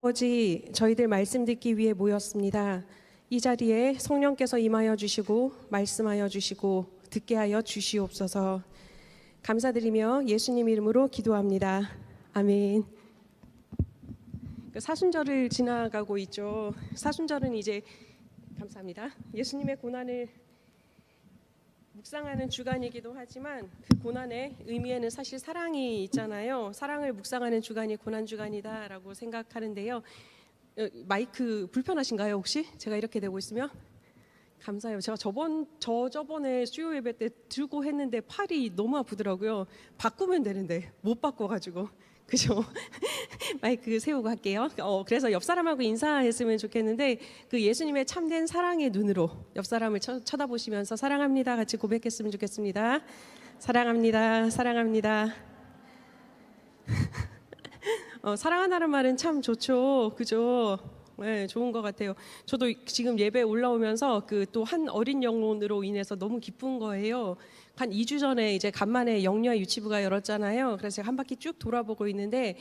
아버지, 저희들 말씀 듣기 위해 모였습니다. 이 자리에 성령께서 임하여 주시고 말씀하여 주시고 듣게 하여 주시옵소서. 감사드리며 예수님 이름으로 기도합니다. 아멘. 사순절을 지나가고 있죠. 사순절은 이제 감사합니다. 예수님의 고난을 묵상하는 주간이기도 하지만 그 고난의 의미에는 사실 사랑이 있잖아요. 사랑을 묵상하는 주간이 고난 주간이다라고 생각하는데요. 마이크 불편하신가요 혹시? 제가 이렇게 되고 있으면? 감사해요. 제가 저번에 수요 예배 때 들고 했는데 팔이 너무 아프더라고요. 바꾸면 되는데 못 바꿔가지고 그죠? 마이크 세우고 할게요. 그래서 옆 사람하고 인사했으면 좋겠는데 그 예수님의 참된 사랑의 눈으로 옆 사람을 쳐다보시면서 사랑합니다 같이 고백했으면 좋겠습니다. 사랑합니다. 사랑합니다. 사랑한다는 말은 참 좋죠. 그죠? 네, 좋은 것 같아요. 저도 지금 예배 올라오면서 그 또 한 어린 영혼으로 인해서 너무 기쁜 거예요. 한 2주 전에 이제 간만에 영유아 유치부가 열었잖아요. 그래서 제가 한 바퀴 쭉 돌아보고 있는데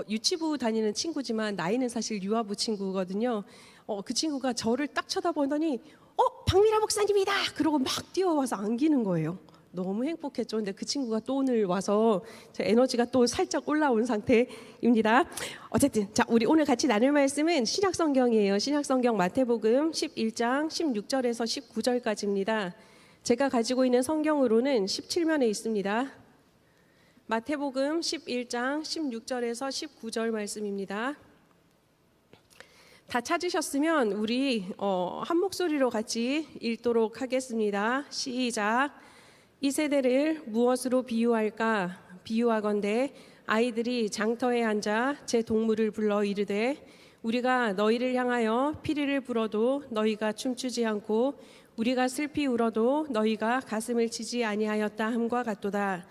유치부 다니는 친구지만 나이는 사실 유아부 친구거든요. 그 친구가 저를 딱 쳐다보더니 박미라 목사님이다! 그러고 막 뛰어와서 안기는 거예요. 너무 행복했죠. 근데 그 친구가 또 오늘 와서 제 에너지가 또 살짝 올라온 상태입니다. 어쨌든 자, 우리 오늘 같이 나눌 말씀은 신약성경이에요. 신약성경 마태복음 11장 16절에서 19절까지입니다. 제가 가지고 있는 성경으로는 17면에 있습니다. 마태복음 11장 16절에서 19절 말씀입니다. 다 찾으셨으면 우리 한 목소리로 같이 읽도록 하겠습니다. 시작. 이 세대를 무엇으로 비유할까? 비유하건대 아이들이 장터에 앉아 제 동물을 불러 이르되 우리가 너희를 향하여 피리를 불어도 너희가 춤추지 않고 우리가 슬피 울어도 너희가 가슴을 치지 아니하였다 함과 같도다.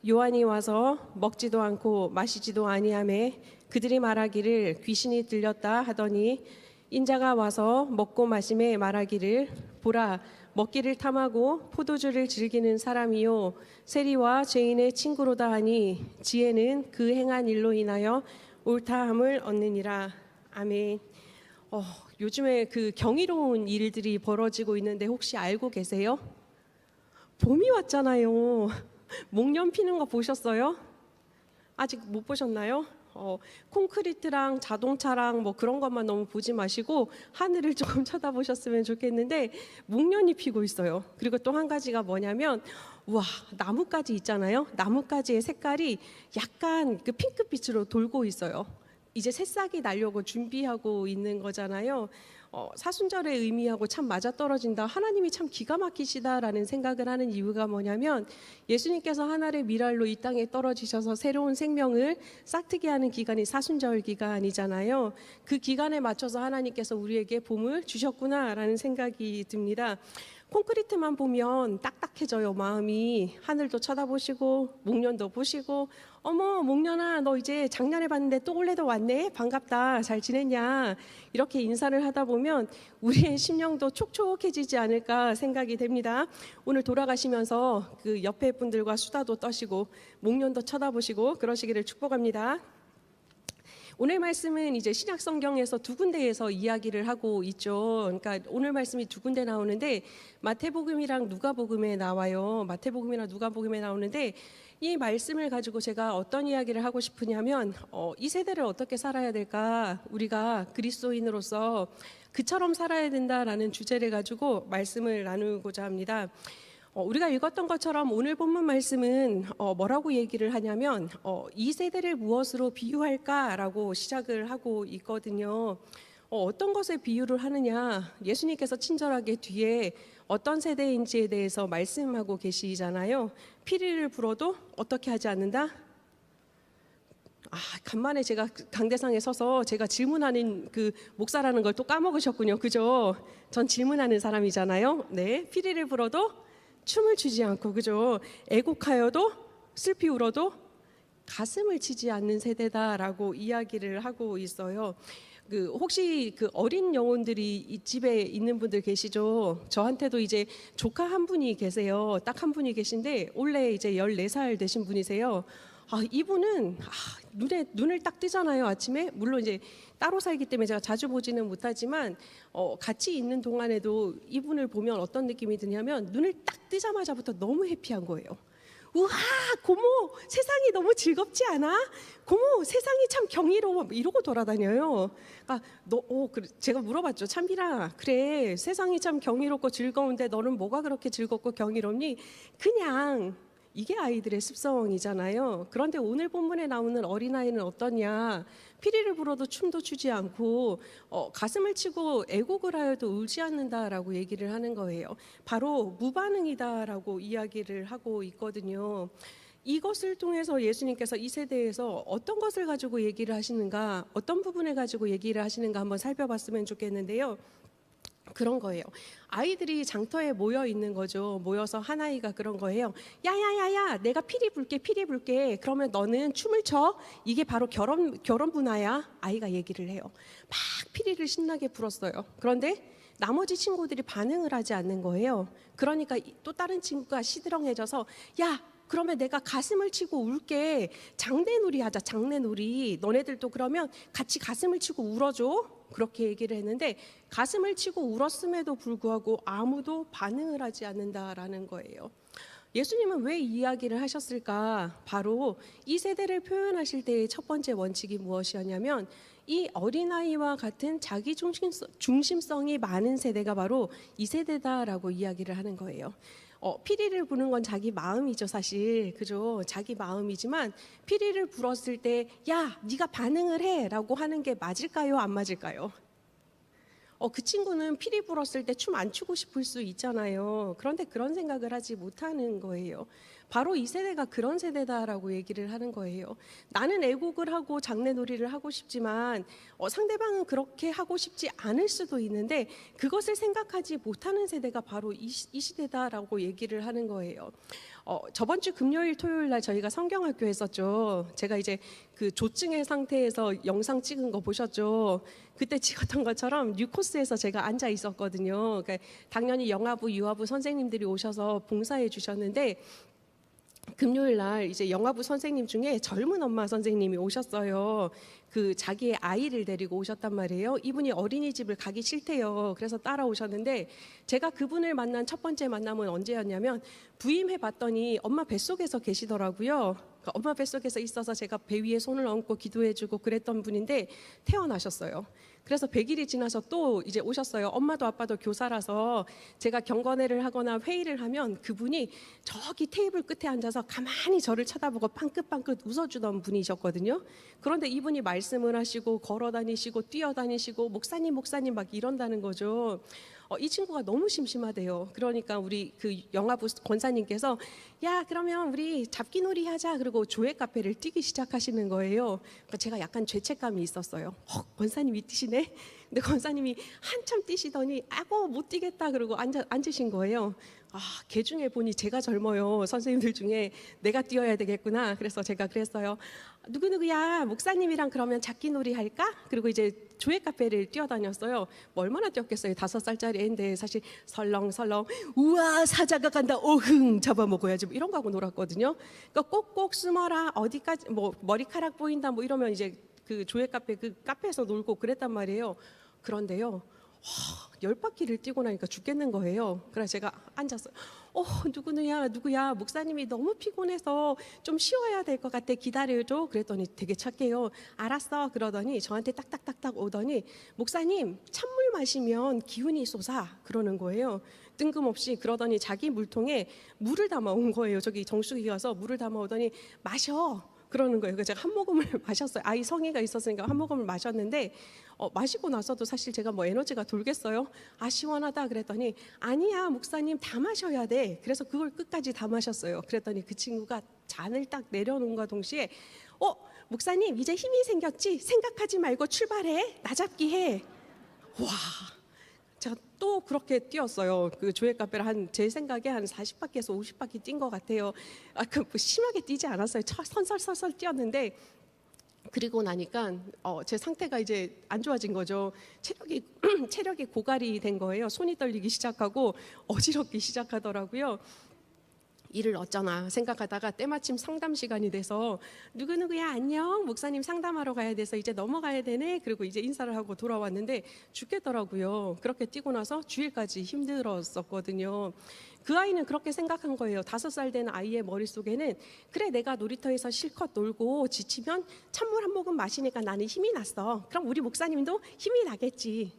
요한이 와서 먹지도 않고 마시지도 아니하매 그들이 말하기를 귀신이 들렸다 하더니 인자가 와서 먹고 마심에 말하기를 보라 먹기를 탐하고 포도주를 즐기는 사람이요 세리와 죄인의 친구로다 하니 지혜는 그 행한 일로 인하여 옳다함을 얻느니라. 아멘. 요즘에 그 경이로운 일들이 벌어지고 있는데 혹시 알고 계세요? 봄이 왔잖아요. 목련 피는 거 보셨어요? 아직 못 보셨나요? 콘크리트랑 자동차랑 뭐 그런 것만 너무 보지 마시고 하늘을 조금 쳐다보셨으면 좋겠는데 목련이 피고 있어요. 그리고 또 한 가지가 뭐냐면 우와 나뭇가지 있잖아요. 나뭇가지의 색깔이 약간 그 핑크빛으로 돌고 있어요. 이제 새싹이 나려고 준비하고 있는 거잖아요. 사순절의 의미하고 참 맞아떨어진다. 하나님이 참 기가 막히시다라는 생각을 하는 이유가 뭐냐면 예수님께서 하늘의 미랄로 이 땅에 떨어지셔서 새로운 생명을 싹트게 하는 기간이 사순절 기간이잖아요. 그 기간에 맞춰서 하나님께서 우리에게 봄을 주셨구나라는 생각이 듭니다. 콘크리트만 보면 딱딱해져요. 마음이. 하늘도 쳐다보시고 목련도 보시고 어머 목련아 너 이제 작년에 봤는데 또 올해도 왔네 반갑다 잘 지냈냐 이렇게 인사를 하다 보면 우리의 심령도 촉촉해지지 않을까 생각이 됩니다. 오늘 돌아가시면서 그 옆에 분들과 수다도 떠시고 목련도 쳐다보시고 그러시기를 축복합니다. 오늘 말씀은 이제 신약 성경에서 두 군데에서 이야기를 하고 있죠. 그러니까 오늘 말씀이 두 군데 나오는데 마태복음이랑 누가복음에 나와요. 마태복음이랑 누가복음에 나오는데 이 말씀을 가지고 제가 어떤 이야기를 하고 싶으냐면 이 세대를 어떻게 살아야 될까? 우리가 그리스도인으로서 그처럼 살아야 된다라는 주제를 가지고 말씀을 나누고자 합니다. 우리가 읽었던 것처럼 오늘 본문 말씀은 뭐라고 얘기를 하냐면 이 세대를 무엇으로 비유할까라고 시작을 하고 있거든요. 어떤 것에 비유를 하느냐 예수님께서 친절하게 뒤에 어떤 세대인지에 대해서 말씀하고 계시잖아요. 피리를 불어도 어떻게 하지 않는다? 간만에 제가 강대상에 서서 제가 질문하는 그 목사라는 걸 또 까먹으셨군요. 그죠? 전 질문하는 사람이잖아요. 네, 피리를 불어도 춤을 추지 않고 그죠? 애곡하여도 슬피 울어도 가슴을 치지 않는 세대다라고 이야기를 하고 있어요. 혹시 그 어린 영혼들이 이 집에 있는 분들 계시죠? 저한테도 이제 조카 한 분이 계세요. 딱 한 분이 계신데 올해 이제 14살 되신 분이세요. 이분은 눈을 딱 뜨잖아요, 아침에. 물론 이제 따로 살기 때문에 제가 자주 보지는 못하지만 같이 있는 동안에도 이분을 보면 어떤 느낌이 드냐면 눈을 딱 뜨자마자부터 너무 해피한 거예요. 우와, 고모, 세상이 너무 즐겁지 않아? 고모, 세상이 참 경이로워. 이러고 돌아다녀요. 제가 물어봤죠. 참비라, 그래, 세상이 참 경이롭고 즐거운데 너는 뭐가 그렇게 즐겁고 경이롭니? 그냥 이게 아이들의 습성이잖아요. 그런데 오늘 본문에 나오는 어린아이는 어떠냐? 피리를 불어도 춤도 추지 않고 가슴을 치고 애곡을 하여도 울지 않는다라고 얘기를 하는 거예요. 바로 무반응이다라고 이야기를 하고 있거든요. 이것을 통해서 예수님께서 이 세대에서 어떤 것을 가지고 얘기를 하시는가, 어떤 부분을 가지고 얘기를 하시는가 한번 살펴봤으면 좋겠는데요. 그런 거예요. 아이들이 장터에 모여 있는 거죠. 모여서 한 아이가 그런 거예요. 야야야야, 내가 피리 불게. 그러면 너는 춤을 춰. 이게 바로 결혼 문화야. 아이가 얘기를 해요. 막 피리를 신나게 불었어요. 그런데 나머지 친구들이 반응을 하지 않는 거예요. 그러니까 또 다른 친구가 시드렁해져서 야, 그러면 내가 가슴을 치고 울게. 장내놀이 하자. 장내놀이. 너네들도 그러면 같이 가슴을 치고 울어줘. 그렇게 얘기를 했는데 가슴을 치고 울었음에도 불구하고 아무도 반응을 하지 않는다라는 거예요. 예수님은 왜 이 이야기를 하셨을까? 바로 이 세대를 표현하실 때의 첫 번째 원칙이 무엇이었냐면 이 어린아이와 같은 자기 중심성이 많은 세대가 바로 이 세대다라고 이야기를 하는 거예요. 피리를 부는 건 자기 마음이죠, 사실. 그죠? 자기 마음이지만 피리를 불었을 때 야, 네가 반응을 해라고 하는 게 맞을까요? 안 맞을까요? 그 친구는 피리 불었을 때 춤 안 추고 싶을 수 있잖아요. 그런데 그런 생각을 하지 못하는 거예요. 바로 이 세대가 그런 세대다라고 얘기를 하는 거예요. 나는 애곡을 하고 장내놀이를 하고 싶지만 상대방은 그렇게 하고 싶지 않을 수도 있는데 그것을 생각하지 못하는 세대가 바로 이 시대다라고 얘기를 하는 거예요. 저번 주 금요일 토요일 날 저희가 성경학교 했었죠. 제가 이제 그 조증의 상태에서 영상 찍은 거 보셨죠? 그때 찍었던 것처럼 뉴코스에서 제가 앉아 있었거든요. 그러니까 당연히 영화부, 유아부 선생님들이 오셔서 봉사해 주셨는데 금요일 날 이제 영화부 선생님 중에 젊은 엄마 선생님이 오셨어요. 그 자기의 아이를 데리고 오셨단 말이에요. 이분이 어린이집을 가기 싫대요. 그래서 따라오셨는데 제가 그분을 만난 첫 번째 만남은 언제였냐면 부임해 봤더니 엄마 뱃속에서 계시더라고요. 그러니까 엄마 뱃속에서 있어서 제가 배 위에 손을 얹고 기도해주고 그랬던 분인데 퇴원하셨어요. 그래서 100일이 지나서 또 이제 오셨어요. 엄마도 아빠도 교사라서 제가 경건회를 하거나 회의를 하면 그분이 저기 테이블 끝에 앉아서 가만히 저를 쳐다보고 빵긋빵긋 웃어주던 분이셨거든요. 그런데 이분이 말씀을 하시고 걸어다니시고 뛰어다니시고 목사님 막 이런다는 거죠. 이 친구가 너무 심심하대요. 그러니까 우리 그 영화부 권사님께서 야, 그러면 우리 잡기놀이 하자. 그리고 조회 카페를 뛰기 시작하시는 거예요. 그러니까 제가 약간 죄책감이 있었어요. 권사님이 뛰시네. 근데 권사님이 한참 뛰시더니 아고 못 뛰겠다. 그러고 앉으신 거예요. 개 중에 보니 제가 젊어요. 선생님들 중에 내가 뛰어야 되겠구나. 그래서 제가 그랬어요. 누구야 목사님이랑 그러면 잡기놀이 할까? 그리고 이제 조회 카페를 뛰어다녔어요. 뭐 얼마나 뛰었겠어요. 5살짜리 애인데 사실 설렁설렁 우와 사자가 간다 오흥 잡아먹어야지 뭐 이런 거 하고 놀았거든요. 그러니까 꼭꼭 숨어라 어디까지 뭐 머리카락 보인다 뭐 이러면 이제 그 조회 카페 그 카페에서 놀고 그랬단 말이에요. 그런데요. 10바퀴를 뛰고 나니까 죽겠는 거예요. 그래서 제가 앉았어요. 누구야 목사님이 너무 피곤해서 좀 쉬어야 될 것 같아 기다려줘. 그랬더니 되게 착해요. 알았어. 그러더니 저한테 딱딱딱딱 오더니 목사님 찬물 마시면 기운이 솟아 그러는 거예요. 뜬금없이. 그러더니 자기 물통에 물을 담아 온 거예요. 저기 정수기 가서 물을 담아 오더니 마셔 그러는 거예요. 그래서 제가 한 모금을 마셨어요. 아이 성의가 있었으니까 한 모금을 마셨는데 마시고 나서도 사실 제가 뭐 에너지가 돌겠어요? 시원하다 그랬더니 아니야 목사님 다 마셔야 돼. 그래서 그걸 끝까지 다 마셨어요. 그랬더니 그 친구가 잔을 딱 내려놓은과 동시에 목사님 이제 힘이 생겼지? 생각하지 말고 출발해. 나 잡기 해. 와. 제가 또 그렇게 뛰었어요. 그 조회 카페를 제 생각에 한 40바퀴에서 50바퀴 뛴 것 같아요. 뭐 심하게 뛰지 않았어요. 설설 뛰었는데 그리고 나니까 제 상태가 이제 안 좋아진 거죠. 체력이 고갈이 된 거예요. 손이 떨리기 시작하고 어지럽기 시작하더라고요. 일을 어쩌나 생각하다가 때마침 상담 시간이 돼서 누구누구야 안녕 목사님 상담하러 가야 돼서 이제 넘어가야 되네 그리고 이제 인사를 하고 돌아왔는데 죽겠더라고요. 그렇게 뛰고 나서 주일까지 힘들었었거든요. 그 아이는 그렇게 생각한 거예요. 5살 된 아이의 머릿속에는 그래 내가 놀이터에서 실컷 놀고 지치면 찬물 한 모금 마시니까 나는 힘이 났어. 그럼 우리 목사님도 힘이 나겠지.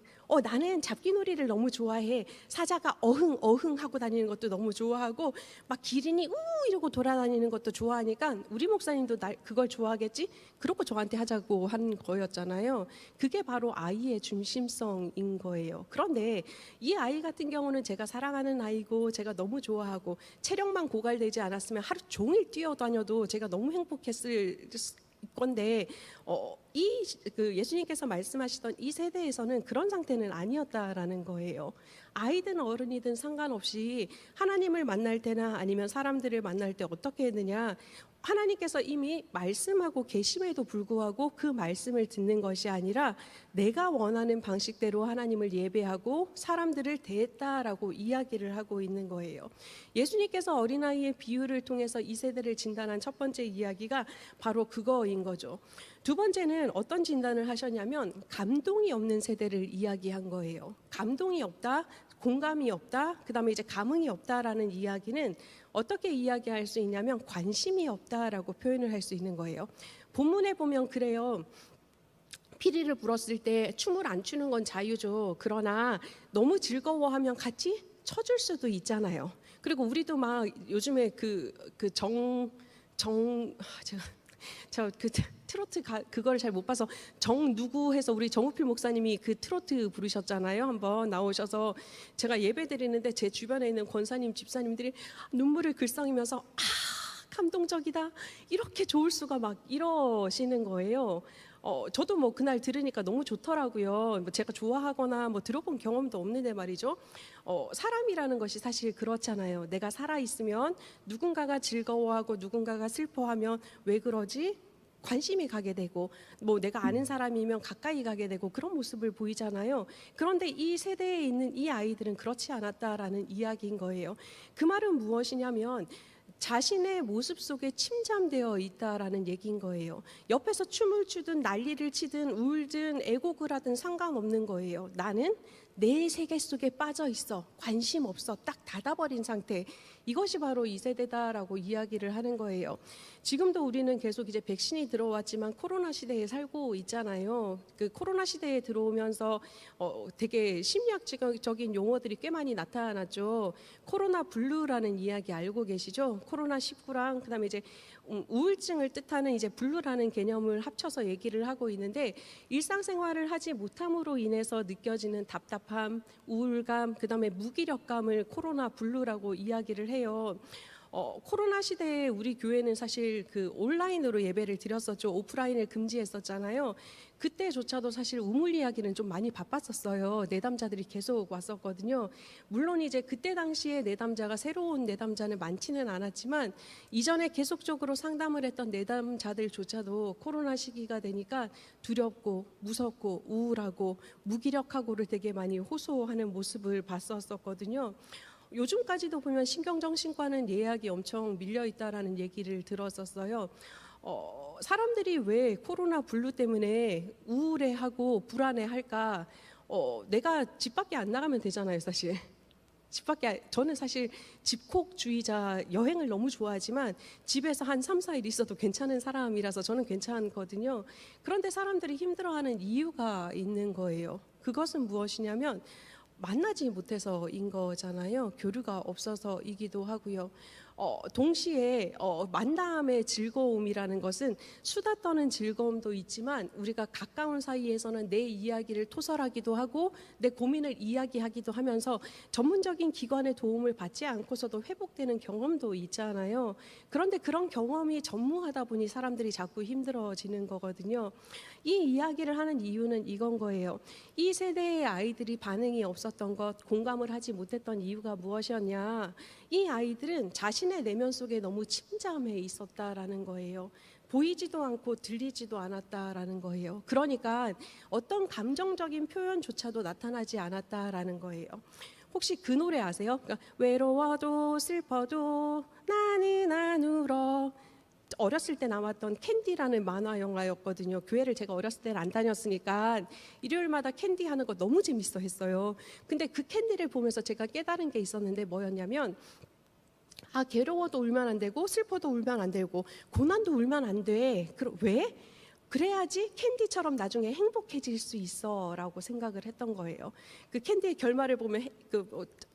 나는 잡기놀이를 너무 좋아해. 사자가 어흥 어흥 하고 다니는 것도 너무 좋아하고 막 기린이 우 이러고 돌아다니는 것도 좋아하니까 우리 목사님도 그걸 좋아하겠지? 그러고 저한테 하자고 한 거였잖아요. 그게 바로 아이의 중심성인 거예요. 그런데 이 아이 같은 경우는 제가 사랑하는 아이고 제가 너무 좋아하고 체력만 고갈되지 않았으면 하루 종일 뛰어다녀도 제가 너무 행복했을 건데 예수님께서 말씀하시던 이 세대에서는 그런 상태는 아니었다라는 거예요. 아이든 어른이든 상관없이 하나님을 만날 때나 아니면 사람들을 만날 때 어떻게 했느냐, 하나님께서 이미 말씀하고 계심에도 불구하고 그 말씀을 듣는 것이 아니라 내가 원하는 방식대로 하나님을 예배하고 사람들을 대했다라고 이야기를 하고 있는 거예요. 예수님께서 어린아이의 비유를 통해서 이 세대를 진단한 첫 번째 이야기가 바로 그거인 거죠. 두 번째는 어떤 진단을 하셨냐면 감동이 없는 세대를 이야기한 거예요. 감동이 없다, 공감이 없다, 그 다음에 이제 감흥이 없다라는 이야기는 어떻게 이야기할 수 있냐면 관심이 없다라고 표현을 할 수 있는 거예요. 본문에 보면 그래요. 피리를 불었을 때 춤을 안 추는 건 자유죠. 그러나 너무 즐거워하면 같이 쳐줄 수도 있잖아요. 그리고 우리도 막 요즘에 제가 트로트 그거를 잘 못 봐서 정 누구 해서 우리 정우필 목사님이 그 트로트 부르셨잖아요. 한번 나오셔서 제가 예배 드리는데 제 주변에 있는 권사님 집사님들이 눈물을 글썽이면서 감동적이다 이렇게 좋을 수가 막 이러시는 거예요. 저도 뭐 그날 들으니까 너무 좋더라고요. 뭐 제가 좋아하거나 뭐 들어본 경험도 없는데 말이죠. 사람이라는 것이 사실 그렇잖아요. 내가 살아 있으면 누군가가 즐거워하고 누군가가 슬퍼하면 왜 그러지? 관심이 가게 되고 뭐 내가 아는 사람이면 가까이 가게 되고 그런 모습을 보이잖아요. 그런데 이 세대에 있는 이 아이들은 그렇지 않았다라는 이야기인 거예요. 그 말은 무엇이냐면 자신의 모습 속에 침잠되어 있다라는 얘기인 거예요. 옆에서 춤을 추든 난리를 치든 울든 애곡을 하든 상관없는 거예요. 나는 내 세계 속에 빠져 있어. 관심 없어. 딱 닫아버린 상태. 이것이 바로 이 세대다라고 이야기를 하는 거예요. 지금도 우리는 계속 이제 백신이 들어왔지만 코로나 시대에 살고 있잖아요. 그 코로나 시대에 들어오면서 되게 심리학적인 용어들이 꽤 많이 나타났죠. 코로나 블루라는 이야기 알고 계시죠? 코로나 19랑 그다음에 이제 우울증을 뜻하는 이제 블루라는 개념을 합쳐서 얘기를 하고 있는데 일상생활을 하지 못함으로 인해서 느껴지는 답답함, 우울감, 그다음에 무기력감을 코로나 블루라고 이야기를 해요. 코로나 시대에 우리 교회는 사실 그 온라인으로 예배를 드렸었죠. 오프라인을 금지했었잖아요. 그때조차도 사실 우물 이야기는 좀 많이 바빴었어요. 내담자들이 계속 왔었거든요. 물론 이제 그때 당시에 내담자가 새로운 내담자는 많지는 않았지만 이전에 계속적으로 상담을 했던 내담자들조차도 코로나 시기가 되니까 두렵고 무섭고 우울하고 무기력하고를 되게 많이 호소하는 모습을 봤었거든요. 요즘까지도 보면 신경정신과는 예약이 엄청 밀려 있다라는 얘기를 들었었어요. 사람들이 왜 코로나 블루 때문에 우울해하고 불안해할까? 내가 집 밖에 안 나가면 되잖아요, 사실. 저는 사실 집콕주의자, 여행을 너무 좋아하지만 집에서 한 3, 4일 있어도 괜찮은 사람이라서 저는 괜찮거든요. 그런데 사람들이 힘들어하는 이유가 있는 거예요. 그것은 무엇이냐면 만나지 못해서인 거잖아요. 교류가 없어서이기도 하고요. 동시에 만남의 즐거움이라는 것은 수다 떠는 즐거움도 있지만 우리가 가까운 사이에서는 내 이야기를 토설하기도 하고 내 고민을 이야기하기도 하면서 전문적인 기관의 도움을 받지 않고서도 회복되는 경험도 있잖아요. 그런데 그런 경험이 전무하다 보니 사람들이 자꾸 힘들어지는 거거든요. 이 이야기를 하는 이유는 이건 거예요. 이 세대의 아이들이 반응이 없었던 것, 공감을 하지 못했던 이유가 무엇이었냐? 이 아이들은 자신의 내면 속에 너무 침잠해 있었다라는 거예요. 보이지도 않고 들리지도 않았다라는 거예요. 그러니까 어떤 감정적인 표현조차도 나타나지 않았다라는 거예요. 혹시 그 노래 아세요? 그러니까 외로워도 슬퍼도 나는 안 울어. 어렸을 때 나왔던 캔디라는 만화 영화였거든요. 교회를 제가 어렸을 때는 안 다녔으니까 일요일마다 캔디 하는 거 너무 재밌어 했어요. 근데 그 캔디를 보면서 제가 깨달은 게 있었는데 뭐였냐면, 아, 괴로워도 울면 안 되고 슬퍼도 울면 안 되고 고난도 울면 안 돼. 왜? 그래야지 캔디처럼 나중에 행복해질 수 있어라고 생각을 했던 거예요. 그 캔디의 결말을 보면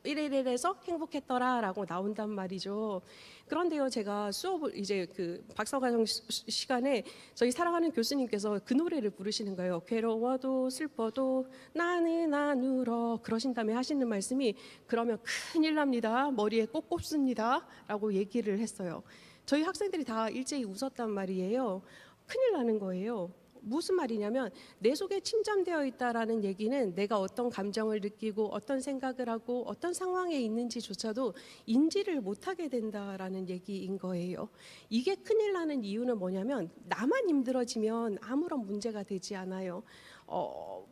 이래서 행복했더라라고 나온단 말이죠. 그런데요, 제가 수업을 이제 그 박사과정 시간에 저희 사랑하는 교수님께서 그 노래를 부르시는 거예요. 괴로워도 슬퍼도 나는 안 울어. 그러신 다음에 하시는 말씀이, 그러면 큰일 납니다. 머리에 꼭 꼽습니다라고 얘기를 했어요. 저희 학생들이 다 일제히 웃었단 말이에요. 큰일 나는 거예요. 무슨 말이냐면, 내 속에 침잠되어 있다라는 얘기는 내가 어떤 감정을 느끼고 어떤 생각을 하고 어떤 상황에 있는지조차도 인지를 못하게 된다라는 얘기인 거예요. 이게 큰일 나는 이유는 뭐냐면, 나만 힘들어지면 아무런 문제가 되지 않아요.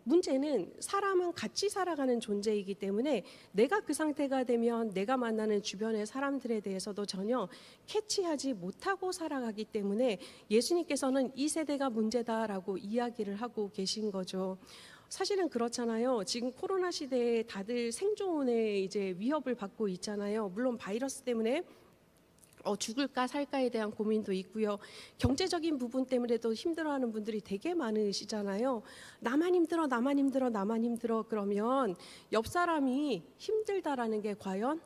문제는 사람은 같이 살아가는 존재이기 때문에 내가 그 상태가 되면 내가 만나는 주변의 사람들에 대해서도 전혀 캐치하지 못하고 살아가기 때문에 예수님께서는 이 세대가 문제다라고 이야기를 하고 계신 거죠. 사실은 그렇잖아요. 지금 코로나 시대에 다들 생존에 이제 위협을 받고 있잖아요. 물론 바이러스 때문에 죽을까 살까에 대한 고민도 있고요. 경제적인 부분 때문에도 힘들어하는 분들이 되게 많으시잖아요. 나만 힘들어, 나만 힘들어, 나만 힘들어. 그러면 옆 사람이 힘들다라는 게 과연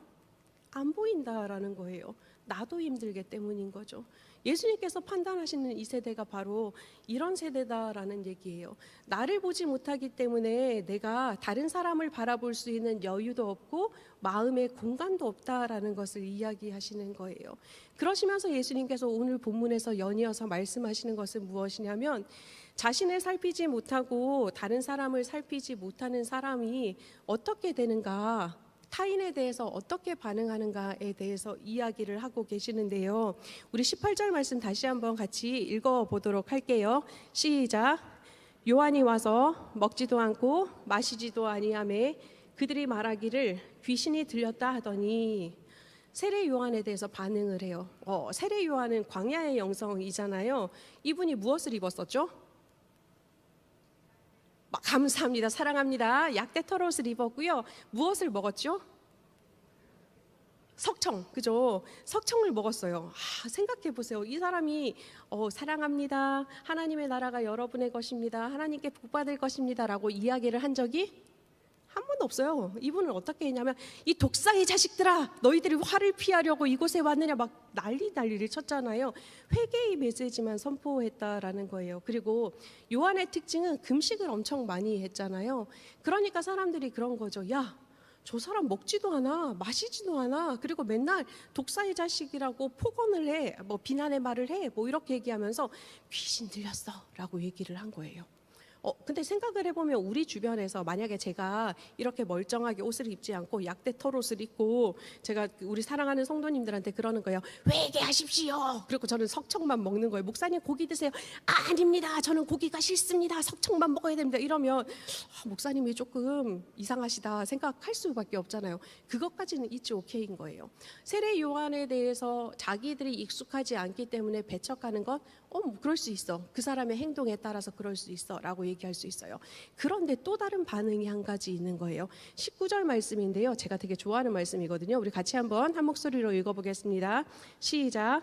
안 보인다라는 거예요. 나도 힘들기 때문인 거죠. 예수님께서 판단하시는 이 세대가 바로 이런 세대다라는 얘기예요. 나를 보지 못하기 때문에 내가 다른 사람을 바라볼 수 있는 여유도 없고 마음의 공간도 없다라는 것을 이야기하시는 거예요. 그러시면서 예수님께서 오늘 본문에서 연이어서 말씀하시는 것은 무엇이냐면, 자신을 살피지 못하고 다른 사람을 살피지 못하는 사람이 어떻게 되는가, 타인에 대해서 어떻게 반응하는가에 대해서 이야기를 하고 계시는데요. 우리 18절 말씀 다시 한번 같이 읽어보도록 할게요. 시작. 요한이 와서 먹지도 않고 마시지도 아니하매 그들이 말하기를 귀신이 들렸다 하더니, 세례 요한에 대해서 반응을 해요. 세례 요한은 광야의 영성이잖아요. 이분이 무엇을 입었었죠? 감사합니다. 사랑합니다. 약대터롯을 입었고요. 무엇을 먹었죠? 석청, 그죠? 석청을 먹었어요. 생각해 보세요. 이 사람이 사랑합니다. 하나님의 나라가 여러분의 것입니다. 하나님께 복 받을 것입니다라고 이야기를 한 적이 한 번도 없어요. 이분은 어떻게 했냐면, 이 독사의 자식들아, 너희들이 화를 피하려고 이곳에 왔느냐, 막 난리를 쳤잖아요. 회개의 메시지만 선포했다라는 거예요. 그리고 요한의 특징은 금식을 엄청 많이 했잖아요. 그러니까 사람들이 그런 거죠. 야, 저 사람 먹지도 않아, 마시지도 않아, 그리고 맨날 독사의 자식이라고 폭언을 해, 비난의 말을 해, 이렇게 얘기하면서 귀신 들렸어 라고 얘기를 한 거예요. 근데 생각을 해보면 우리 주변에서 만약에 제가 이렇게 멀쩡하게 옷을 입지 않고 약대터롯을 입고 제가 우리 사랑하는 성도님들한테 그러는 거예요. 회개하십시오. 그리고 저는 석청만 먹는 거예요. 목사님 고기 드세요. 아닙니다. 저는 고기가 싫습니다. 석청만 먹어야 됩니다. 이러면 목사님이 조금 이상하시다 생각할 수밖에 없잖아요. 그것까지는 있지 오케이인 거예요. 세례 요한에 대해서 자기들이 익숙하지 않기 때문에 배척하는 건 그럴 수 있어. 그 사람의 행동에 따라서 그럴 수 있어 라고 얘기할 수 있어요. 그런데 또 다른 반응이 한 가지 있는 거예요. 19절 말씀인데요. 제가 되게 좋아하는 말씀이거든요. 우리 같이 한번 한 목소리로 읽어보겠습니다. 시작.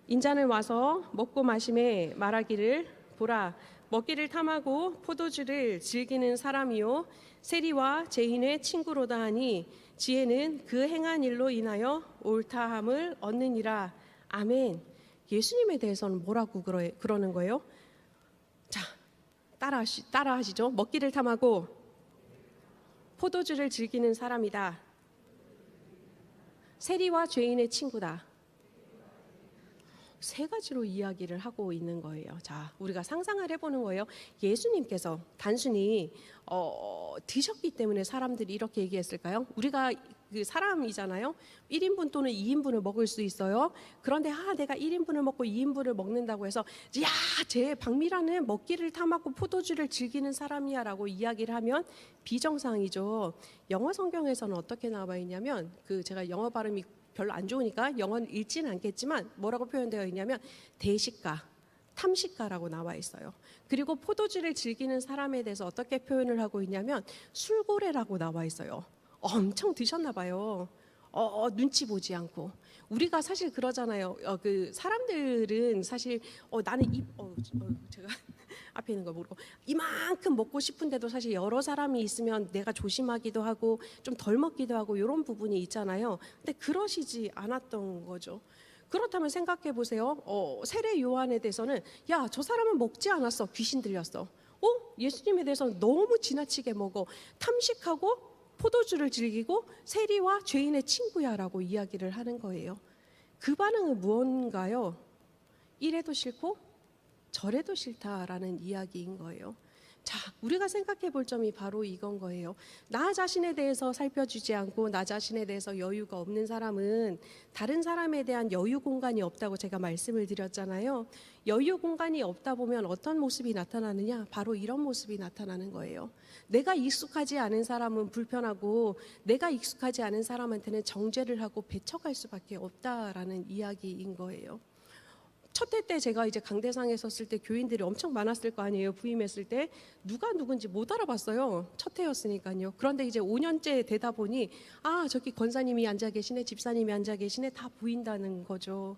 인자는 와서 먹고 마심에 말하기를, 보라, 먹기를 탐하고 포도주를 즐기는 사람이요 세리와 죄인의 친구로다 하니 지혜는 그 행한 일로 인하여 옳다함을 얻느니라. 아멘. 예수님에 대해서는 뭐라고 그러는 거예요? 자, 따라하시죠. 먹기를 탐하고 포도주를 즐기는 사람이다. 세리와 죄인의 친구다. 세 가지로 이야기를 하고 있는 거예요. 자, 우리가 상상을 해보는 거예요. 예수님께서 단순히 드셨기 때문에 사람들이 이렇게 얘기했을까요? 우리가 그 사람이잖아요. 1인분 또는 2인분을 먹을 수 있어요. 그런데 내가 1인분을 먹고 2인분을 먹는다고 해서 야, 쟤 박미라는 먹기를 탐하고 포도주를 즐기는 사람이야라고 이야기를 하면 비정상이죠. 영어 성경에서는 어떻게 나와 있냐면 제가 영어 발음이 별로 안 좋으니까 영어는 읽지는 않겠지만 뭐라고 표현되어 있냐면 대식가, 탐식가라고 나와 있어요. 그리고 포도주를 즐기는 사람에 대해서 어떻게 표현을 하고 있냐면 술고래라고 나와 있어요. 엄청 드셨나 봐요. 눈치 보지 않고. 우리가 사실 그러잖아요. 그 사람들은 사실 나는 제가 앞에 있는 거 모르고 이만큼 먹고 싶은데도 사실 여러 사람이 있으면 내가 조심하기도 하고 좀 덜 먹기도 하고 이런 부분이 있잖아요. 근데 그러시지 않았던 거죠. 그렇다면 생각해 보세요. 세례 요한에 대해서는 야, 저 사람은 먹지 않았어. 귀신 들렸어. 예수님에 대해서는 너무 지나치게 먹어. 탐식하고 포도주를 즐기고 세리와 죄인의 친구야라고 이야기를 하는 거예요. 그 반응은 무언가요? 이래도 싫고 저래도 싫다라는 이야기인 거예요. 자, 우리가 생각해 볼 점이 바로 이건 거예요. 나 자신에 대해서 살펴주지 않고 나 자신에 대해서 여유가 없는 사람은 다른 사람에 대한 여유 공간이 없다고 제가 말씀을 드렸잖아요. 여유 공간이 없다 보면 어떤 모습이 나타나느냐? 바로 이런 모습이 나타나는 거예요. 내가 익숙하지 않은 사람은 불편하고 내가 익숙하지 않은 사람한테는 정죄를 하고 배척할 수밖에 없다라는 이야기인 거예요. 첫 해 때 제가 이제 강대상에 섰을 때 교인들이 엄청 많았을 거 아니에요. 부임했을 때 누가 누군지 못 알아봤어요. 첫 해였으니까요. 그런데 이제 5년째 되다 보니 저기 권사님이 앉아 계시네, 집사님이 앉아 계시네 다 보인다는 거죠.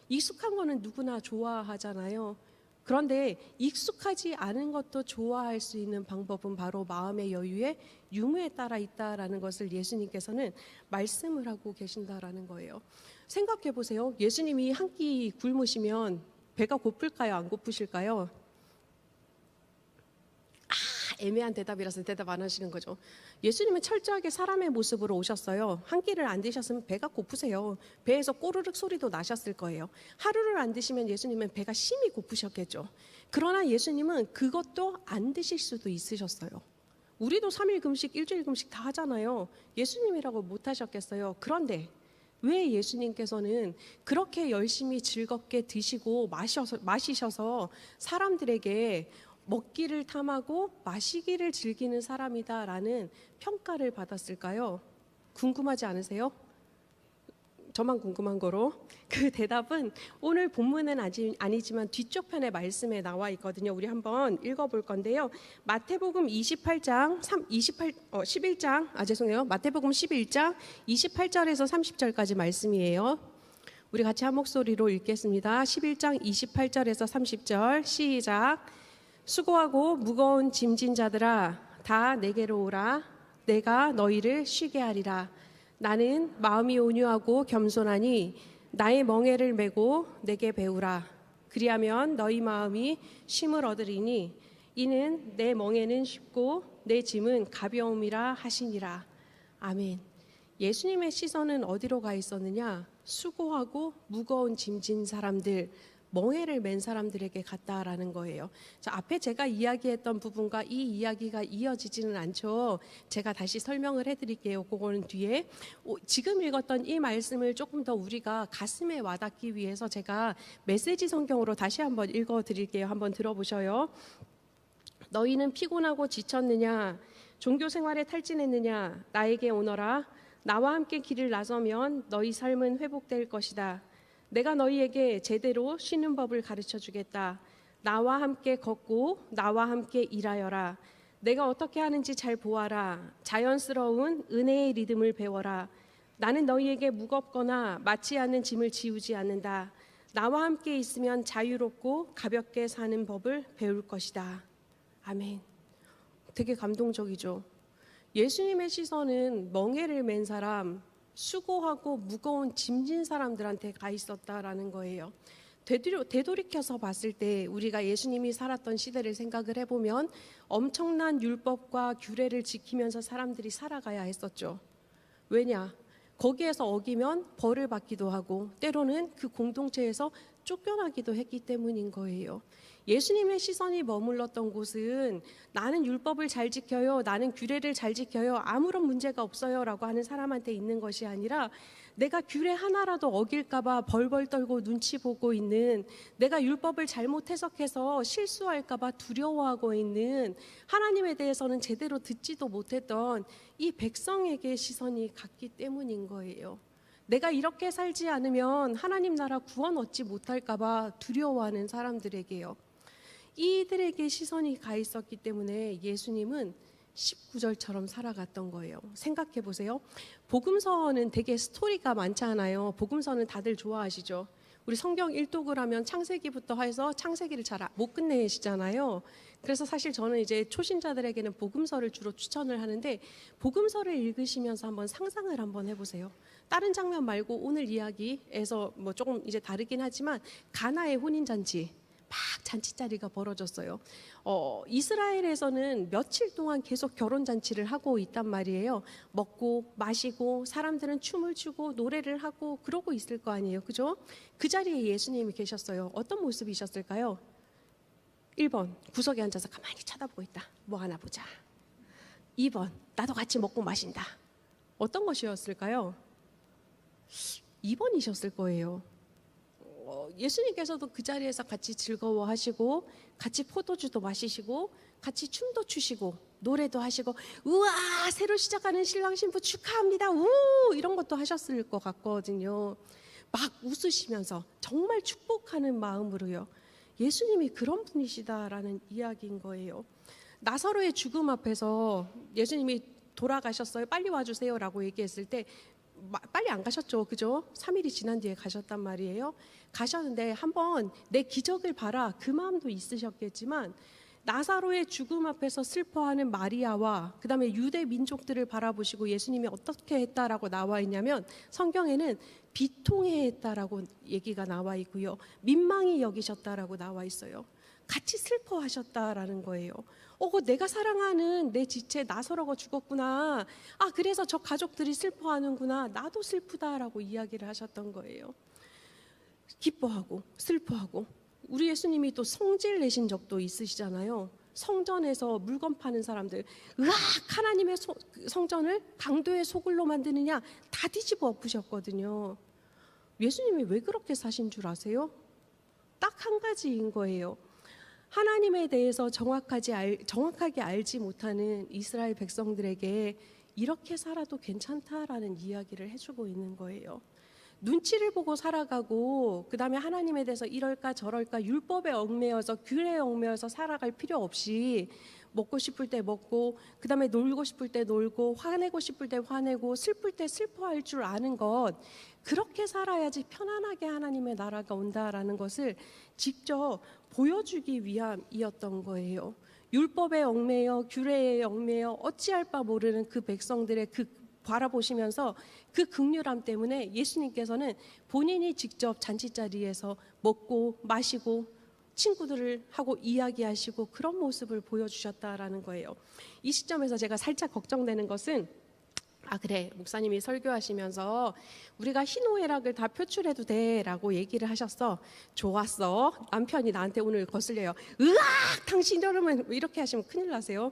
익숙한 거는 누구나 좋아하잖아요. 그런데 익숙하지 않은 것도 좋아할 수 있는 방법은 바로 마음의 여유에 유무에 따라 있다라는 것을 예수님께서는 말씀을 하고 계신다라는 거예요. 생각해 보세요. 예수님이 한 끼 굶으시면 배가 고플까요? 안 고프실까요? 애매한 대답이라서 대답 안 하시는 거죠. 예수님은 철저하게 사람의 모습으로 오셨어요. 한 끼를 안 드셨으면 배가 고프세요. 배에서 꼬르륵 소리도 나셨을 거예요. 하루를 안 드시면 예수님은 배가 심히 고프셨겠죠. 그러나 예수님은 그것도 안 드실 수도 있으셨어요. 우리도 3일 금식, 일주일 금식 다 하잖아요. 예수님이라고 못 하셨겠어요. 그런데 왜 예수님께서는 그렇게 열심히 즐겁게 드시고 마시셔서 사람들에게 먹기를 탐하고 마시기를 즐기는 사람이다라는 평가를 받았을까요? 궁금하지 않으세요? 저만 궁금한 거로. 그 대답은 오늘 본문은 아니지만 뒤쪽 편의 말씀에 나와 있거든요. 우리 한번 읽어볼 건데요. 마태복음 11장 28절에서 30절까지 말씀이에요. 우리 같이 한 목소리로 읽겠습니다. 11장 28절에서 30절 시작. 수고하고 무거운 짐진 자들아 다 내게로 오라. 내가 너희를 쉬게 하리라. 나는 마음이 온유하고 겸손하니 나의 멍에를 메고 내게 배우라. 그리하면 너희 마음이 쉼을 얻으리니 이는 내 멍에는 쉽고 내 짐은 가벼움이라 하시니라. 아멘. 예수님의 시선은 어디로 가 있었느냐? 수고하고 무거운 짐진 사람들, 멍에를 맨 사람들에게 갔다라는 거예요. 자, 앞에 제가 이야기했던 부분과 이 이야기가 이어지지는 않죠. 제가 다시 설명을 해드릴게요. 그거는 뒤에. 지금 읽었던 이 말씀을 조금 더 우리가 가슴에 와닿기 위해서 제가 메시지 성경으로 다시 한번 읽어드릴게요. 한번 들어보셔요. 너희는 피곤하고 지쳤느냐? 종교 생활에 탈진했느냐? 나에게 오너라. 나와 함께 길을 나서면 너희 삶은 회복될 것이다. 내가 너희에게 제대로 쉬는 법을 가르쳐 주겠다. 나와 함께 걷고 나와 함께 일하여라. 내가 어떻게 하는지 잘 보아라. 자연스러운 은혜의 리듬을 배워라. 나는 너희에게 무겁거나 맞지 않는 짐을 지우지 않는다. 나와 함께 있으면 자유롭고 가볍게 사는 법을 배울 것이다. 아멘. 되게 감동적이죠. 예수님의 시선은 멍에를 맨 사람, 수고하고 무거운 짐진 사람들한테 가 있었다라는 거예요. 되돌이켜서 봤을 때 우리가 예수님이 살았던 시대를 생각을 해보면 엄청난 율법과 규례를 지키면서 사람들이 살아가야 했었죠. 왜냐? 거기에서 어기면 벌을 받기도 하고 때로는 그 공동체에서 쫓겨나기도 했기 때문인 거예요. 예수님의 시선이 머물렀던 곳은 나는 율법을 잘 지켜요, 나는 규례를 잘 지켜요, 아무런 문제가 없어요 라고 하는 사람한테 있는 것이 아니라 내가 규례 하나라도 어길까 봐 벌벌 떨고 눈치 보고 있는, 내가 율법을 잘못 해석해서 실수할까 봐 두려워하고 있는, 하나님에 대해서는 제대로 듣지도 못했던 이 백성에게 시선이 갔기 때문인 거예요. 내가 이렇게 살지 않으면 하나님 나라 구원 얻지 못할까 봐 두려워하는 사람들에게요. 이들에게 시선이 가 있었기 때문에 예수님은 19절처럼 살아갔던 거예요. 생각해 보세요. 복음서는 되게 스토리가 많잖아요. 복음서는 다들 좋아하시죠. 우리 성경 일독을 하면 창세기부터 해서 창세기를 잘 못 끝내시잖아요. 그래서 사실 저는 이제 초신자들에게는 복음서를 주로 추천을 하는데, 복음서를 읽으시면서 한번 상상을 한번 해보세요. 다른 장면 말고 오늘 이야기에서 뭐 조금 이제 다르긴 하지만 가나의 혼인잔치, 막 잔치자리가 벌어졌어요. 이스라엘에서는 며칠 동안 계속 결혼잔치를 하고 있단 말이에요. 먹고 마시고 사람들은 춤을 추고 노래를 하고 그러고 있을 거 아니에요. 그죠? 그 자리에 예수님이 계셨어요. 어떤 모습이셨을까요? 1번, 구석에 앉아서 가만히 쳐다보고 있다. 뭐 하나 보자. 2번, 나도 같이 먹고 마신다. 어떤 것이었을까요? 2번이셨을 거예요. 예수님께서도 그 자리에서 같이 즐거워하시고 같이 포도주도 마시시고 같이 춤도 추시고 노래도 하시고, 우와 새로 시작하는 신랑 신부 축하합니다 우 이런 것도 하셨을 것 같거든요. 막 웃으시면서 정말 축복하는 마음으로요. 예수님이 그런 분이시다라는 이야기인 거예요. 나사로의 죽음 앞에서 예수님이 돌아가셨어요, 빨리 와주세요 라고 얘기했을 때 빨리 안 가셨죠. 그죠? 3일이 지난 뒤에 가셨단 말이에요. 가셨는데 한번 내 기적을 봐라 그 마음도 있으셨겠지만, 나사로의 죽음 앞에서 슬퍼하는 마리아와 그 다음에 유대 민족들을 바라보시고 예수님이 어떻게 했다라고 나와 있냐면, 성경에는 비통해 했다라고 얘기가 나와 있고요, 민망히 여기셨다라고 나와 있어요. 같이 슬퍼하셨다라는 거예요. 내가 사랑하는 내 지체 나사로가 죽었구나. 그래서 저 가족들이 슬퍼하는구나. 나도 슬프다라고 이야기를 하셨던 거예요. 기뻐하고 슬퍼하고. 우리 예수님이 또 성질 내신 적도 있으시잖아요. 성전에서 물건 파는 사람들, 으악 하나님의 성전을 강도의 소굴로 만드느냐 다 뒤집어 엎으셨거든요. 예수님이 왜 그렇게 사신 줄 아세요? 딱 한 가지인 거예요. 하나님에 대해서 정확하게 알지 못하는 이스라엘 백성들에게 이렇게 살아도 괜찮다라는 이야기를 해주고 있는 거예요. 눈치를 보고 살아가고 그 다음에 하나님에 대해서 이럴까 저럴까 율법에 얽매여서 규례에 얽매여서 살아갈 필요 없이 먹고 싶을 때 먹고, 그 다음에 놀고 싶을 때 놀고, 화내고 싶을 때 화내고, 슬플 때 슬퍼할 줄 아는 것, 그렇게 살아야지 편안하게 하나님의 나라가 온다라는 것을 직접 보여주기 위함이었던 거예요. 율법에 얽매여 규례에 얽매여 어찌할 바 모르는 그 백성들의 그 바라보시면서 그 긍휼함 때문에 예수님께서는 본인이 직접 잔치자리에서 먹고 마시고 친구들을 하고 이야기하시고 그런 모습을 보여주셨다라는 거예요. 이 시점에서 제가 살짝 걱정되는 것은, 그래 목사님이 설교하시면서 우리가 희노애락을 다 표출해도 돼 라고 얘기를 하셨어. 좋았어. 남편이 나한테 오늘 거슬려요. 으악 당신 이러면 이렇게 하시면 큰일 나세요.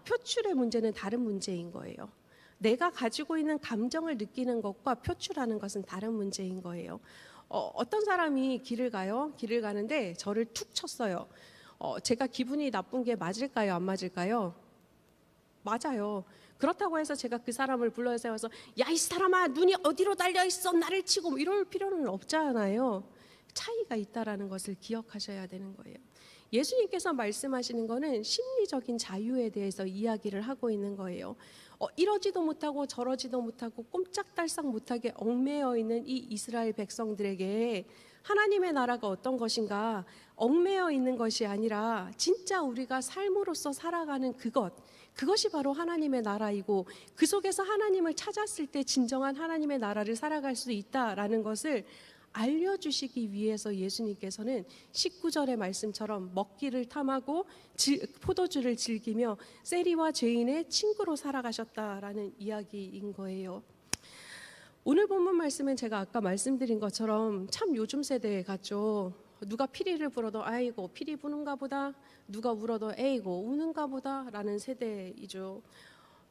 표출의 문제는 다른 문제인 거예요. 내가 가지고 있는 감정을 느끼는 것과 표출하는 것은 다른 문제인 거예요. 어떤 사람이 길을 가요. 길을 가는데 저를 툭 쳤어요. 제가 기분이 나쁜 게 맞을까요? 안 맞을까요? 맞아요. 그렇다고 해서 제가 그 사람을 불러 세워서 야 이 사람아 눈이 어디로 달려있어 나를 치고 뭐 이럴 필요는 없잖아요. 차이가 있다라는 것을 기억하셔야 되는 거예요. 예수님께서 말씀하시는 거는 심리적인 자유에 대해서 이야기를 하고 있는 거예요. 이러지도 못하고 저러지도 못하고 꼼짝달싹 못하게 얽매여 있는 이 이스라엘 백성들에게 하나님의 나라가 어떤 것인가, 얽매여 있는 것이 아니라 진짜 우리가 삶으로서 살아가는 그것이 바로 하나님의 나라이고, 그 속에서 하나님을 찾았을 때 진정한 하나님의 나라를 살아갈 수 있다라는 것을 알려주시기 위해서 예수님께서는 19절의 말씀처럼 먹기를 탐하고 포도주를 즐기며 세리와 죄인의 친구로 살아가셨다라는 이야기인 거예요. 오늘 본문 말씀은 제가 아까 말씀드린 것처럼 참 요즘 세대 같죠. 누가 피리를 불어도 아이고 피리 부는가 보다, 누가 울어도 에이고 우는가 보다라는 세대이죠.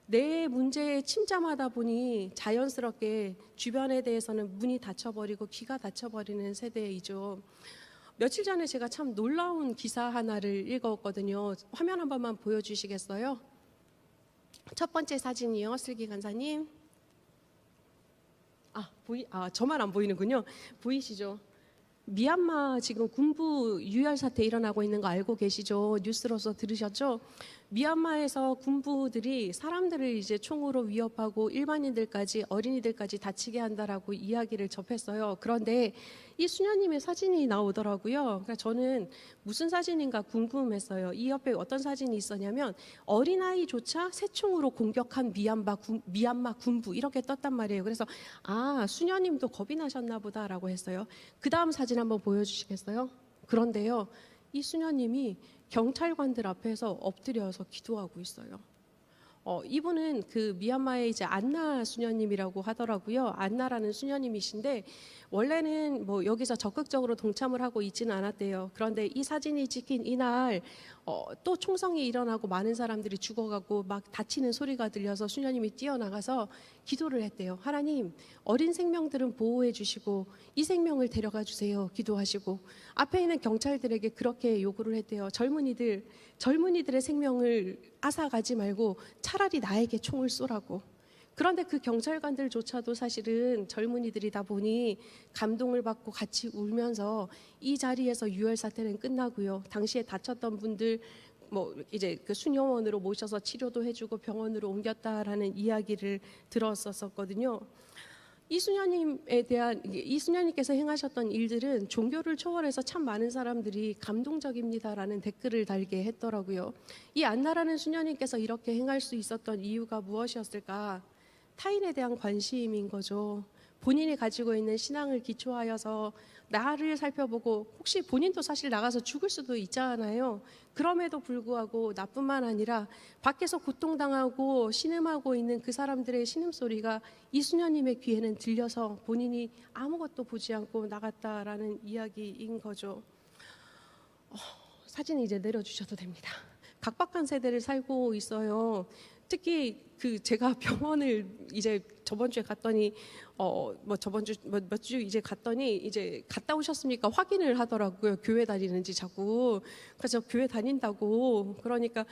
내 문제에 침잠하다 보니 자연스럽게 주변에 대해서는 문이 닫혀버리고 귀가 닫혀버리는 세대이죠. 며칠 전에 제가 참 놀라운 기사 하나를 읽었거든요. 화면 한 번만 보여주시겠어요? 첫 번째 사진이요, 슬기 간사님. 저만 안 보이는군요. 보이시죠? 미얀마 지금 군부 유혈 사태 일어나고 있는 거 알고 계시죠? 뉴스로서 들으셨죠? 미얀마에서 군부들이 사람들을 이제 총으로 위협하고 일반인들까지 어린이들까지 다치게 한다라고 이야기를 접했어요. 그런데 이 수녀님의 사진이 나오더라고요. 그러니까 저는 무슨 사진인가 궁금했어요. 이 옆에 어떤 사진이 있었냐면 어린아이조차 새총으로 공격한 미얀마 군부 이렇게 떴단 말이에요. 그래서 수녀님도 겁이 나셨나 보다라고 했어요. 그 다음 사진 한번 보여주시겠어요? 그런데요, 이 수녀님이 경찰관들 앞에서 엎드려서 기도하고 있어요. 이분은 그 미얀마의 이제 안나 수녀님이라고 하더라고요. 안나라는 수녀님이신데 원래는 뭐 여기서 적극적으로 동참을 하고 있지는 않았대요. 그런데 이 사진이 찍힌 이날 또 총성이 일어나고 많은 사람들이 죽어가고 막 다치는 소리가 들려서 수녀님이 뛰어나가서 기도를 했대요. 하나님, 어린 생명들은 보호해 주시고 이 생명을 데려가 주세요. 기도하시고 앞에 있는 경찰들에게 그렇게 요구를 했대요. 젊은이들의 생명을 앗아가지 말고 차라리 나에게 총을 쏘라고. 그런데 그 경찰관들조차도 사실은 젊은이들이다 보니 감동을 받고 같이 울면서 이 자리에서 유혈 사태는 끝나고요. 당시에 다쳤던 분들 이제 그 수녀원으로 모셔서 치료도 해주고 병원으로 옮겼다라는 이야기를 들었었거든요. 이 수녀님께서 행하셨던 일들은 종교를 초월해서 참 많은 사람들이 감동적입니다라는 댓글을 달게 했더라고요. 이 안나라는 수녀님께서 이렇게 행할 수 있었던 이유가 무엇이었을까? 타인에 대한 관심인 거죠. 본인이 가지고 있는 신앙을 기초하여서 나를 살펴보고 혹시 본인도 사실 나가서 죽을 수도 있잖아요. 그럼에도 불구하고 나뿐만 아니라 밖에서 고통당하고 신음하고 있는 그 사람들의 신음소리가 이 수녀님의 귀에는 들려서 본인이 아무것도 보지 않고 나갔다라는 이야기인 거죠. 사진 이제 내려주셔도 됩니다. 각박한 세대를 살고 있어요. 특히 제가 병원을 이제 저번 주에 갔더니 몇 주 이제 갔더니 이제 갔다 오셨습니까? 확인을 하더라고요. 교회 다니는지 자꾸. 그래서 교회 다닌다고. 그러니까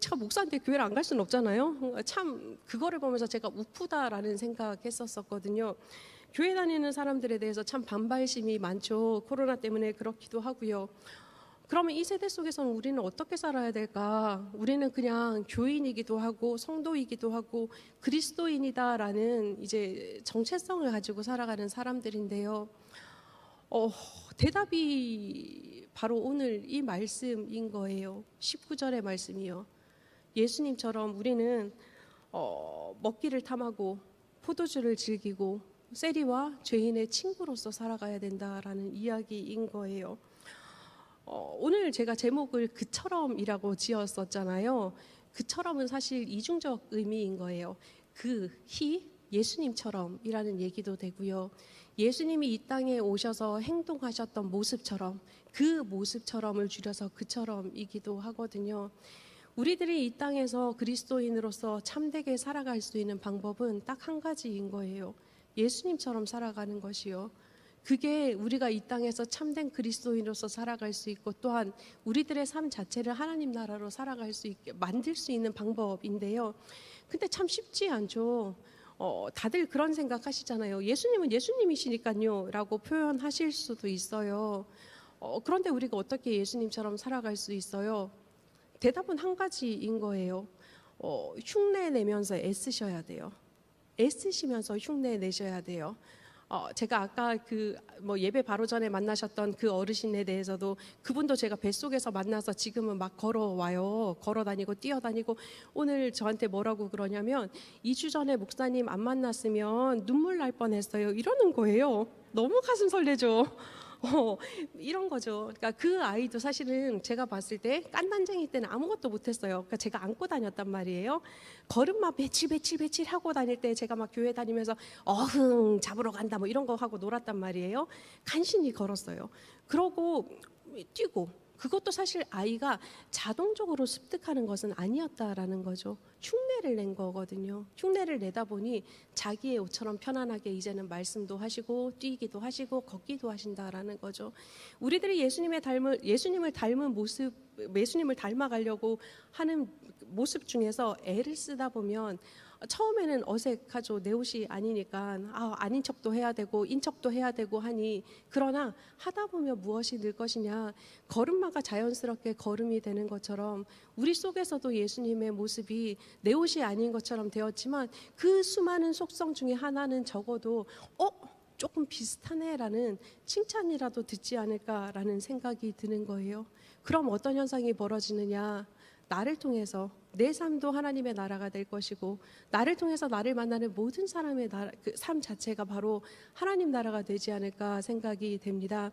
제가 목사인데 교회를 안 갈 수는 없잖아요. 참 그거를 보면서 제가 우프다라는 생각했었거든요. 교회 다니는 사람들에 대해서 참 반발심이 많죠. 코로나 때문에 그렇기도 하고요. 그러면 이 세대 속에서는 우리는 어떻게 살아야 될까? 우리는 그냥 교인이기도 하고 성도이기도 하고 그리스도인이다라는 이제 정체성을 가지고 살아가는 사람들인데요. 대답이 바로 오늘 이 말씀인 거예요. 19절의 말씀이요. 예수님처럼 우리는 먹기를 탐하고 포도주를 즐기고 세리와 죄인의 친구로서 살아가야 된다라는 이야기인 거예요. 오늘 제가 제목을 그처럼이라고 지었었잖아요. 그처럼은 사실 이중적 의미인 거예요. 예수님처럼이라는 얘기도 되고요. 예수님이 이 땅에 오셔서 행동하셨던 모습처럼, 그 모습처럼을 줄여서 그처럼이기도 하거든요. 우리들이 이 땅에서 그리스도인으로서 참되게 살아갈 수 있는 방법은 딱 한 가지인 거예요. 예수님처럼 살아가는 것이요. 그게 우리가 이 땅에서 참된 그리스도인으로서 살아갈 수 있고 또한 우리들의 삶 자체를 하나님 나라로 살아갈 수 있게 만들 수 있는 방법인데요. 근데 참 쉽지 않죠. 다들 그런 생각 하시잖아요. 예수님은 예수님이시니까요 라고 표현하실 수도 있어요. 그런데 우리가 어떻게 예수님처럼 살아갈 수 있어요? 대답은 한 가지인 거예요. 흉내 내면서 애쓰셔야 돼요. 애쓰시면서 흉내 내셔야 돼요. 제가 아까 예배 바로 전에 만나셨던 그 어르신에 대해서도 그분도 제가 뱃속에서 만나서 지금은 막 걸어와요. 걸어다니고 뛰어다니고 오늘 저한테 뭐라고 그러냐면 2주 전에 목사님 안 만났으면 눈물 날 뻔했어요. 이러는 거예요. 너무 가슴 설레죠. 이런 거죠. 그러니까 그 아이도 사실은 제가 봤을 때 깐난쟁이 때는 아무것도 못했어요. 그러니까 제가 안고 다녔단 말이에요. 걸음마 배칠 하고 다닐 때 제가 막 교회 다니면서 잡으러 간다 뭐 이런 거 하고 놀았단 말이에요. 간신히 걸었어요. 그러고 뛰고, 그것도 사실 아이가 자동적으로 습득하는 것은 아니었다라는 거죠. 흉내를 낸 거거든요. 흉내를 내다 보니 자기의 옷처럼 편안하게 이제는 말씀도 하시고 뛰기도 하시고 걷기도 하신다라는 거죠. 우리들이 예수님을 닮은 모습, 예수님을 닮아가려고 하는 모습 중에서 애를 쓰다 보면 처음에는 어색하죠. 내 옷이 아니니까 아닌 척도 해야 되고 인척도 해야 되고 하니, 그러나 하다 보면 무엇이 늘 것이냐, 걸음마가 자연스럽게 걸음이 되는 것처럼 우리 속에서도 예수님의 모습이 내 옷이 아닌 것처럼 되었지만 그 수많은 속성 중에 하나는 적어도 조금 비슷하네라는 칭찬이라도 듣지 않을까라는 생각이 드는 거예요. 그럼 어떤 현상이 벌어지느냐, 나를 통해서 내 삶도 하나님의 나라가 될 것이고, 나를 통해서 나를 만나는 모든 사람의 그 삶 자체가 바로 하나님 나라가 되지 않을까 생각이 됩니다.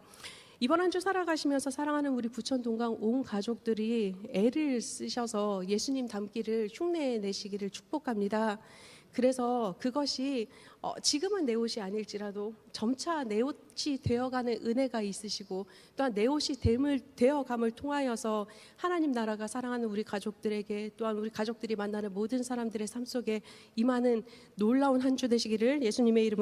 이번 한 주 살아가시면서 사랑하는 우리 부천 동강 온 가족들이 애를 쓰셔서 예수님 닮기를 흉내내시기를 축복합니다. 그래서 그것이 지금은 내 옷이 아닐지라도 점차 내 옷이 되어가는 은혜가 있으시고, 또한 내 옷이 되어감을 통하여서 하나님 나라가 사랑하는 우리 가족들에게, 또한 우리 가족들이 만나는 모든 사람들의 삶 속에 임하는 놀라운 한 주 되시기를 예수님의 이름으로